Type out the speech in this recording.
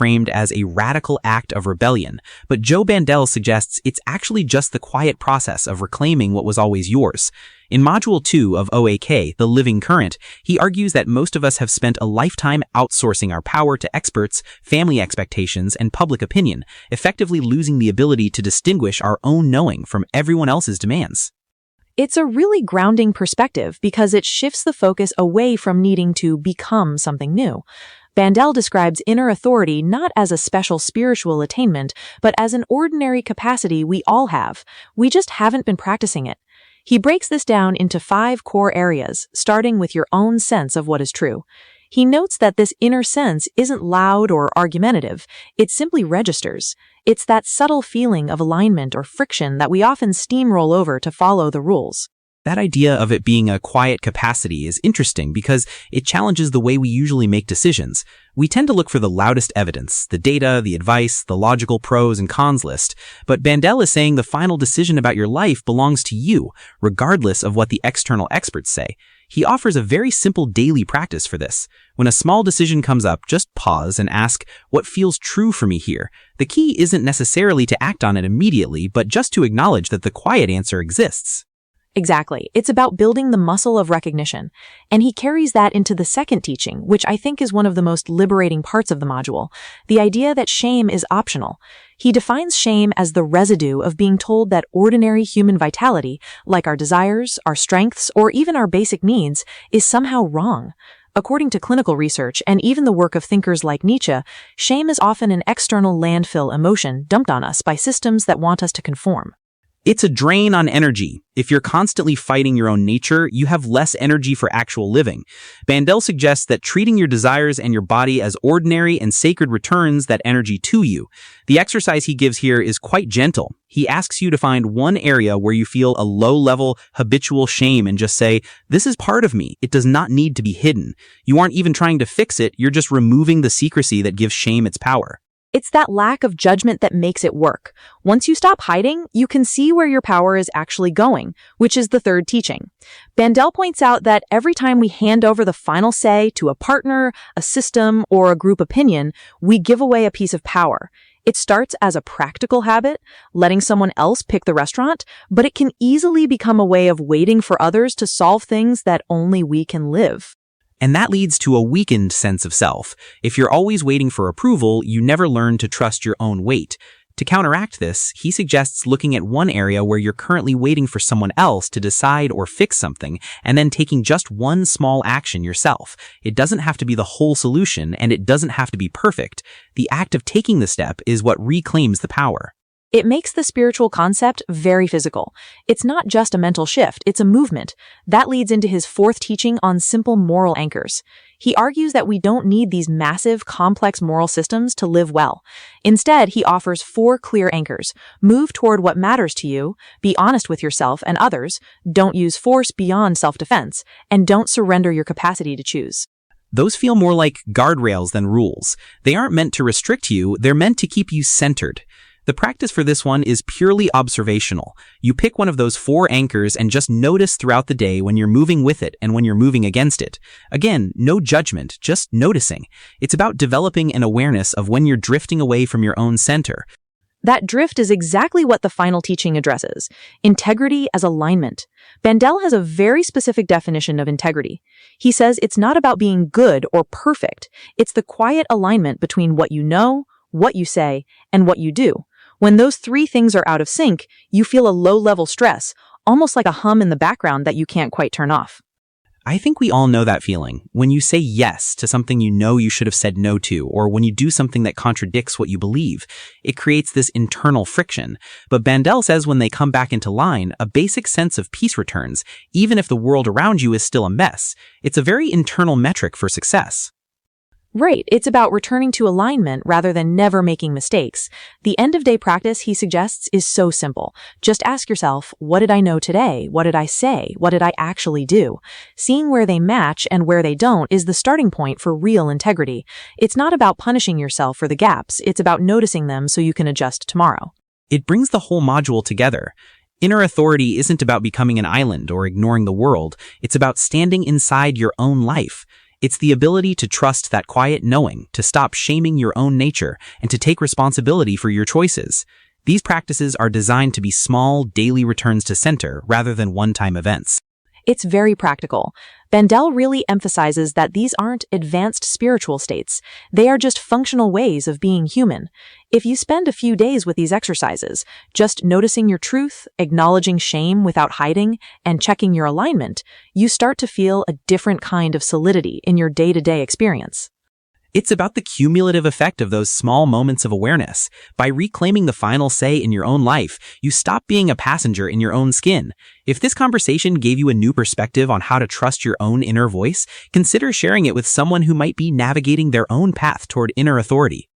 framed as a radical act of rebellion, but Joe Bandel suggests it's actually just the quiet process of reclaiming what was always yours. In Module 2 of OAK, The Living Current, he argues that most of us have spent a lifetime outsourcing our power to experts, family expectations, and public opinion, effectively losing the ability to distinguish our own knowing from everyone else's demands. It's a really grounding perspective because it shifts the focus away from needing to become something new. Bandel describes inner authority not as a special spiritual attainment, but as an ordinary capacity we all have. We just haven't been practicing it. He breaks this down into 5 core areas, starting with your own sense of what is true. He notes that this inner sense isn't loud or argumentative, it simply registers. It's that subtle feeling of alignment or friction that we often steamroll over to follow the rules. That idea of it being a quiet capacity is interesting because it challenges the way we usually make decisions. We tend to look for the loudest evidence, the data, the advice, the logical pros and cons list. But Bandel is saying the final decision about your life belongs to you, regardless of what the external experts say. He offers a very simple daily practice for this. When a small decision comes up, just pause and ask, what feels true for me here? The key isn't necessarily to act on it immediately, but just to acknowledge that the quiet answer exists. Exactly. It's about building the muscle of recognition. And he carries that into the second teaching, which I think is one of the most liberating parts of the module, the idea that shame is optional. He defines shame as the residue of being told that ordinary human vitality, like our desires, our strengths, or even our basic needs, is somehow wrong. According to clinical research and even the work of thinkers like Nietzsche, shame is often an external landfill emotion dumped on us by systems that want us to conform. It's a drain on energy. If you're constantly fighting your own nature, you have less energy for actual living. Bandel suggests that treating your desires and your body as ordinary and sacred returns that energy to you. The exercise he gives here is quite gentle. He asks you to find one area where you feel a low-level, habitual shame and just say, this is part of me. It does not need to be hidden. You aren't even trying to fix it. You're just removing the secrecy that gives shame its power. It's that lack of judgment that makes it work. Once you stop hiding, you can see where your power is actually going, which is the third teaching. Bandel points out that every time we hand over the final say to a partner, a system, or a group opinion, we give away a piece of power. It starts as a practical habit, letting someone else pick the restaurant, but it can easily become a way of waiting for others to solve things that only we can live. And that leads to a weakened sense of self. If you're always waiting for approval, you never learn to trust your own weight. To counteract this, he suggests looking at one area where you're currently waiting for someone else to decide or fix something, and then taking just one small action yourself. It doesn't have to be the whole solution, and it doesn't have to be perfect. The act of taking the step is what reclaims the power. It makes the spiritual concept very physical. It's not just a mental shift, it's a movement. That leads into his fourth teaching on simple moral anchors. He argues that we don't need these massive, complex moral systems to live well. Instead, he offers 4 clear anchors. Move toward what matters to you, be honest with yourself and others, don't use force beyond self-defense, and don't surrender your capacity to choose. Those feel more like guardrails than rules. They aren't meant to restrict you, they're meant to keep you centered. The practice for this one is purely observational. You pick one of those 4 anchors and just notice throughout the day when you're moving with it and when you're moving against it. Again, no judgment, just noticing. It's about developing an awareness of when you're drifting away from your own center. That drift is exactly what the final teaching addresses. Integrity as alignment. Bandel has a very specific definition of integrity. He says it's not about being good or perfect. It's the quiet alignment between what you know, what you say, and what you do. When those 3 things are out of sync, you feel a low-level stress, almost like a hum in the background that you can't quite turn off. I think we all know that feeling. When you say yes to something you know you should have said no to, or when you do something that contradicts what you believe, it creates this internal friction. But Bandel says when they come back into line, a basic sense of peace returns, even if the world around you is still a mess. It's a very internal metric for success. Right, it's about returning to alignment rather than never making mistakes. The end-of-day practice he suggests is so simple. Just ask yourself, what did I know today? What did I say? What did I actually do? Seeing where they match and where they don't is the starting point for real integrity. It's not about punishing yourself for the gaps, it's about noticing them so you can adjust tomorrow. It brings the whole module together. Inner authority isn't about becoming an island or ignoring the world. It's about standing inside your own life. It's the ability to trust that quiet knowing, to stop shaming your own nature, and to take responsibility for your choices. These practices are designed to be small, daily returns to center rather than one-time events. It's very practical. Bandel really emphasizes that these aren't advanced spiritual states. They are just functional ways of being human. If you spend a few days with these exercises, just noticing your truth, acknowledging shame without hiding, and checking your alignment, you start to feel a different kind of solidity in your day-to-day experience. It's about the cumulative effect of those small moments of awareness. By reclaiming the final say in your own life, you stop being a passenger in your own skin. If this conversation gave you a new perspective on how to trust your own inner voice, consider sharing it with someone who might be navigating their own path toward inner authority.